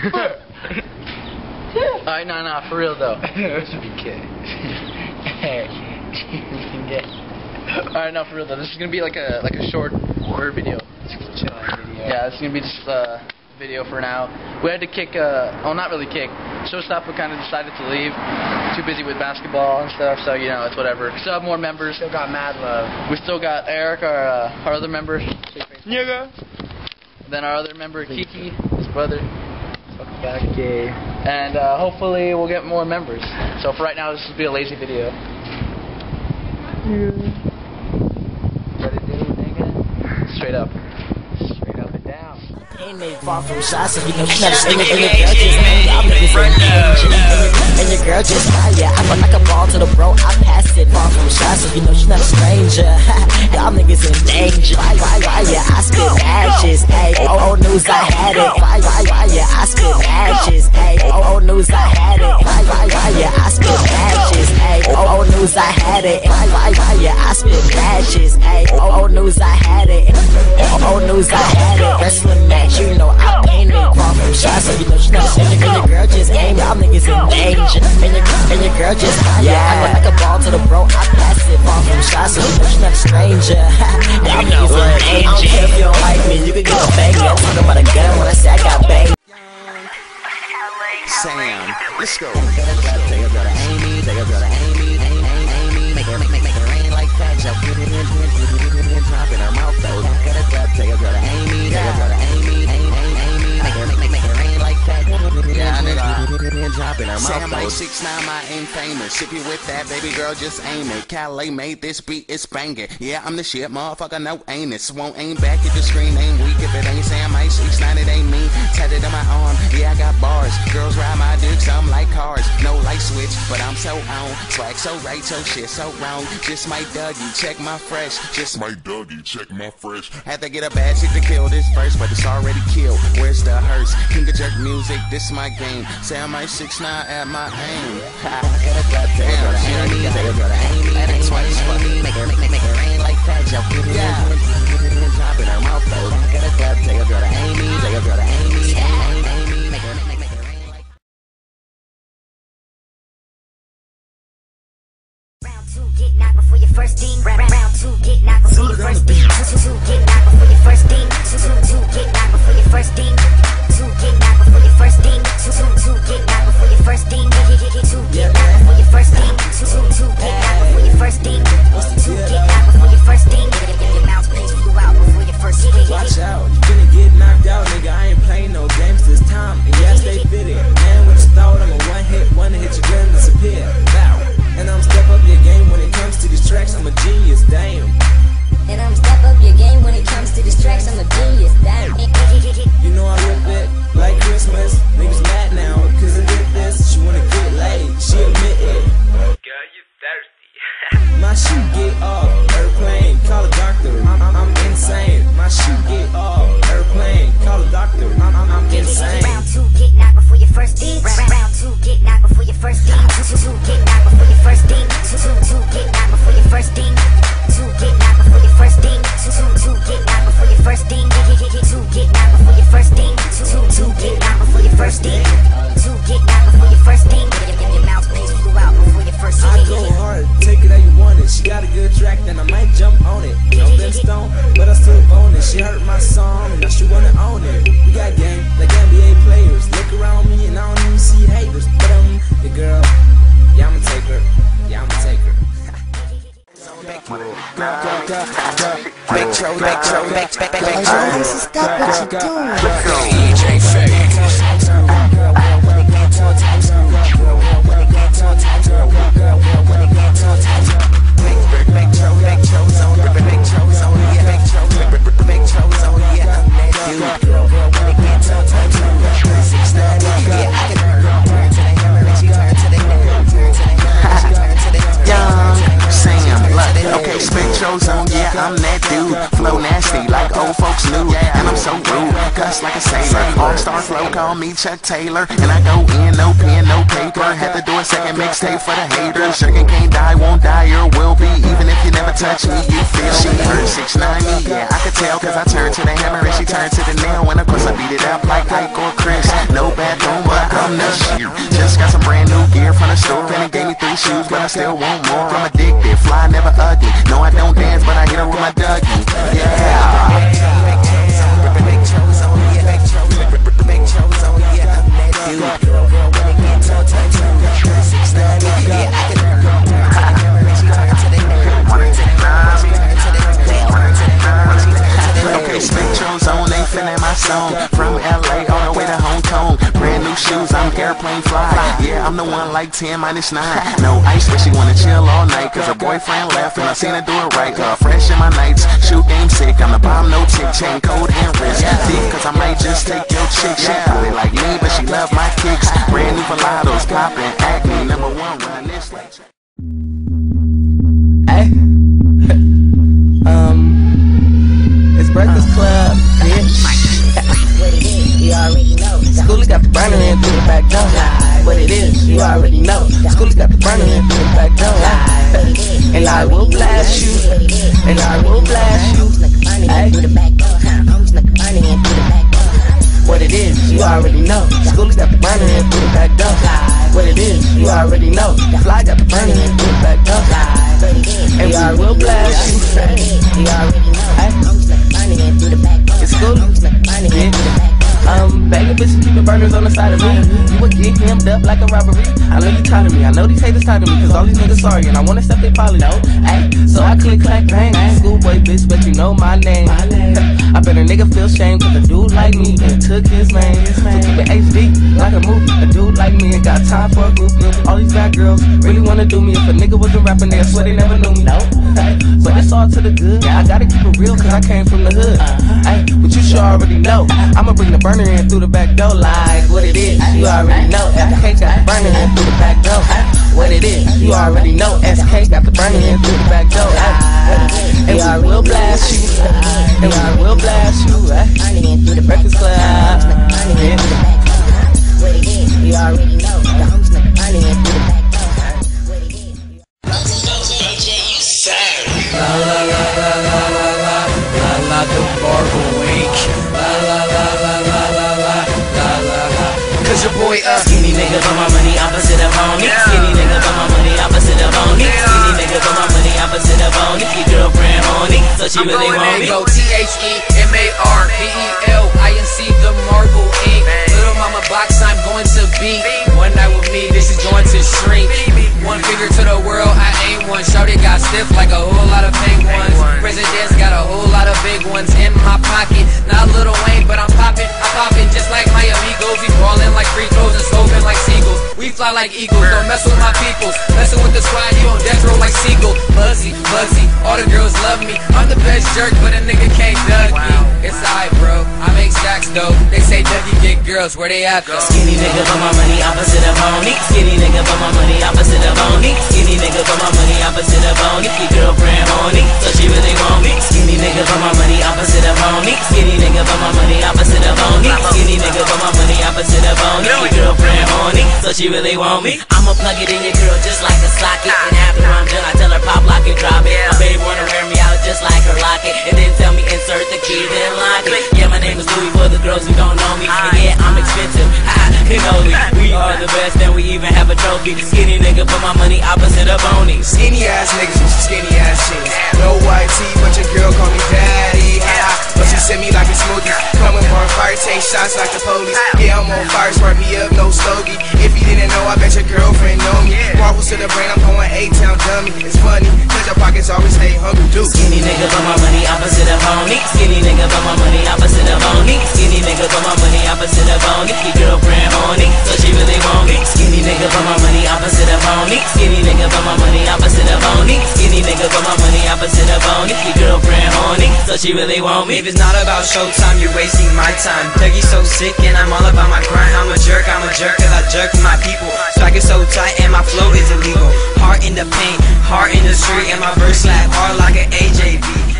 Alright, nah, for real though. GBK. Alright, no, for real though. This is gonna be like a short word video. Yeah, it's gonna be just a video for now. We had to kick, well, not really kick. Showstopper kind of decided to leave. Too busy with basketball and stuff, so you know, it's whatever. Still have more members. Still got mad love. We still got Eric, our other member. Nigga. Then our other member, Kiki, his brother. Fucking back gay. And hopefully we'll get more members. So for right now, this will be a lazy video. What it do, nigga? Straight up. Straight up and down. Ain't made far from shots, so you know she's not a stinger. And your girl just yeah, I run like a ball to the bro. I pass it far from shots, so you know she's not a stranger. Y'all niggas in danger. Why, yeah, I spit ashes. Ayy, old news, I had it. Why, yeah, I spit ashes. Ayy, old news, I had it. Why, yeah, I spit ashes. Ayy, old news, I had it. Why, yeah, I spit ashes. Ayy, old news, I had it. Old news, I had it. Wrestling match, you know I painted far from shots, so you know she's not a stranger. And your girl just aim, y'all niggas in danger. And your girl just yeah, I run like a ball to the bro. I pass it far from shots, so you know she's not a stranger. Y'all niggas in danger. I don't care if you don't like me, you can get a bang. I'm talking about a gun when I say I got bang. Sam, let's go. Take a brother Amy, take a brother Amy, make her rain like that. Jump in, drop in her mouth though. Take a brother Amy, take a brother Amy, make her rain like that. Yeah, drop in her mouth. Sam like 6'9", my aim famous. If you with that, baby girl, just aim it. Calais made this beat, it's banging. Yeah, I'm the shit, motherfucker, no anus. Won't aim back if the screen ain't weak. If it ain't Sam like 6'9", it ain't me. Tatted on my arm, yeah, I got bars. Girls ride my dick, some like cars. No light switch, but I'm so on. Swag so right, so shit so wrong. Just my Dougie, check my fresh. Just my Dougie, check my fresh. Had to get a bad shit to kill this verse, but it's already killed. Where's the hearse? King of jerk music, this my game. Say I'm like 6'9" at my aim. Damn, that's why it's funny. Make her rain like that. Jump in, drop in her mouth though. Take a girl to Amy, take a girl to Amy, make her rain like. Round 2, get knocked before your first ding. Round 2, get knocked before your first ding. 2, get knocked before your first ding. 2, get knocked before your first ding. 2, get knocked before your first ding. 2, get knocked before your first ding. 2, get knocked before your first ding. 2, get knocked before your first ding. 2, get knocked before your first ding. Your mouth flew out before your first ding. Watch out, you finna get knocked out, nigga. I ain't playing no games this time. And yes, they fit it. Man, what you thought? I'm a one hit your gun, disappear. Bow. And I'm step up your game when it comes to these tracks. I'm a genius, damn. And I'm step up your game when it comes to these tracks. I'm a genius, damn. You know I rip it like Christmas. Niggas mad now, cause I did this. She wanna get laid, she admit it. Girl, you thirsty. My shoe get off, airplane, call a doctor. I'm insane. My shoe get off, airplane, call a doctor. I'm insane. Round 2, get knocked before your first ding. Round 2, get knocked before your first ding. 2, get knocked before your first ding. 2, get knocked before your first ding. 2, get knocked before your first ding. 2, get knocked before your first ding. 2, get knocked before your first ding. 2, get knocked before your first ding. 2, get knocked before your first ding. Your mouth flew out before your first ding. I go hard, take it how you want it. She got a good track, then I might jump on it. No stone, but I still own it. She heard my song, and now she wanna own it. We got game, like NBA players. Look around me, and I don't even see haters. But the girl, yeah, I'ma take her. Yeah, I'ma take her. Stop what you doing. I'm that dude, flow nasty like old folks knew, and I'm so rude, cuss like a sailor, all-star flow, call me Chuck Taylor, and I go in, no pen, no paper, had to do a second mixtape for the haters, Jerkin can't die, won't die, or will be, even if you never touch me, you feel she heard 6'9" me, yeah, I could tell, cause I turned to the hammer and she turned to the nail, and of course I beat it up like Ike or Chris, no bad shoes, but I still want more. I'm addicted, fly, never ugly. No, I don't dance, but I hit her with my Dougie. Yeah. Okay, Spectrum Zone, they feeling my song. From LA all the way to Hong Kong. Brand new shoes, I'm airplane fly. Yeah, I'm the one like 10 minus 9. No ice, but she wanna chill all night. Cause her boyfriend left and I seen her do it right. Fresh in my nights, shoe game sick. I'm the bomb, no tick, chain code and wrist. Thick, cause I might just take your chick. She probably like me, but she love my kicks. Brand new Velados, poppin', acne, #1 run this like. Hey. It's Breakfast Club, bitch. Schoolie got the burner in through the back door. What it is, you already know. Schoolie got the burner in through the back door. And I will blast you. And I will blast you. Hey. What it is, you already know. Schoolie got the burner in through the back door. What it is, you already know. Fly got the burner in through the back door. And I will blast you. It's cool. Begging bitches keeping burners on the side of me. You would get hemmed up like a robbery. I know you tired of me. I know these haters tired of me. Cause all these niggas sorry and I wanna accept they probably know. Ay, so I click, clack, bang. Schoolboy bitch, but you know my name. I bet a nigga feel shame cause a dude like me and took his name. So keep it HD like a movie. A dude like me ain't got time for a group. All these bad girls really wanna do me. If a nigga wasn't rapping, they swear they never knew me. No, but it's all to the good. Yeah, I gotta keep it real cause I came from the hood. Ay, but you sure already know. I'ma bring the burner in through the back door like what it is. You already know. SK got the burner in through the back door. What it is. You already know. SK got the burner in through the back door. And I will blast you. And I will blast you. The Breakfast Club. What it is. You already know. The homies like the burner in through the back door. What it is. La la la la la la la la la the barber wink. La la la la la la la la la. Cause your boy skinny nigga for my money, opposite of honey. Skinny nigga for my money, opposite of honey. Skinny nigga for my money, opposite of honey. Your girlfriend horny, so she really want me. Go THEMARBELINC, the marble ink. Little mama box, I'm going to be. One night with me, this is going to shrink. One finger to the world, I ain't one. Shorty got stiff like a whole lot of big ones. President's got a whole lot of big ones in my pocket. Not Lil Wayne, but I'm popping just like my amigos. We ballin' like free throws and scoping like seagulls. We fly like eagles, don't mess with my peoples. Messin' with the squad, you on death row like Seagull. Bugsy, all the girls love me. I'm the best jerk, but a nigga can't dug me. It's alright, bro, I make stacks though. They say Dougie get girls, where they at though? Skinny nigga for my money, opposite of honey. Skinny nigga for my money, opposite of honey. Skinny nigga for my money, opposite of honey. Your girlfriend horny, so she really want me. Skinny nigga for my money, opposite of honey. Skinny nigga for my money, opposite of honey. Skinny nigga for my money, opposite of honey. Your girlfriend horny, so she really want me. I'ma plug it in your girl just like a socket. And after I'm done, I tell her pop, lock, and drop it. My baby wanna wear me out just like her locket. And then tell me insert the key, then lock it. Yeah, my name is Louis for the girls who don't know me. And yeah, I'm expensive, cannoli. We are the best, and we even have a trophy. Skinny nigga for my money, opposite of bony. Skinny ass niggas with skinny ass jeans. No white tee, but your girl call me daddy. But she send me like a smoothie. Coming on fire, take shots like the police. Yeah, I'm on fire, spark me up, no stogie. If you didn't know, I bet your girlfriend know me. Marbles to the brain, I'm going A-town dummy. It's funny, cause your pockets always stay hungry, dude. Skinny nigga for my money, opposite of honey. Skinny nigga for my money, opposite of honey. Skinny nigga for my money, opposite of honey. Your girlfriend horny, so she really want me. Skinny nigga for my money, opposite of honey. Skinny nigga for my money, opposite of honey. Skinny nigga for my money, opposite of honey. Your girlfriend horny, so she really want me. If it's not about showtime, you're wasting my time. Dougie's so sick and I'm all about my grind. I'm a jerk cause I jerk for my people. Swag is so tight and my flow is illegal. Heart in the paint, heart in the street, and my verse slap hard like an AJB.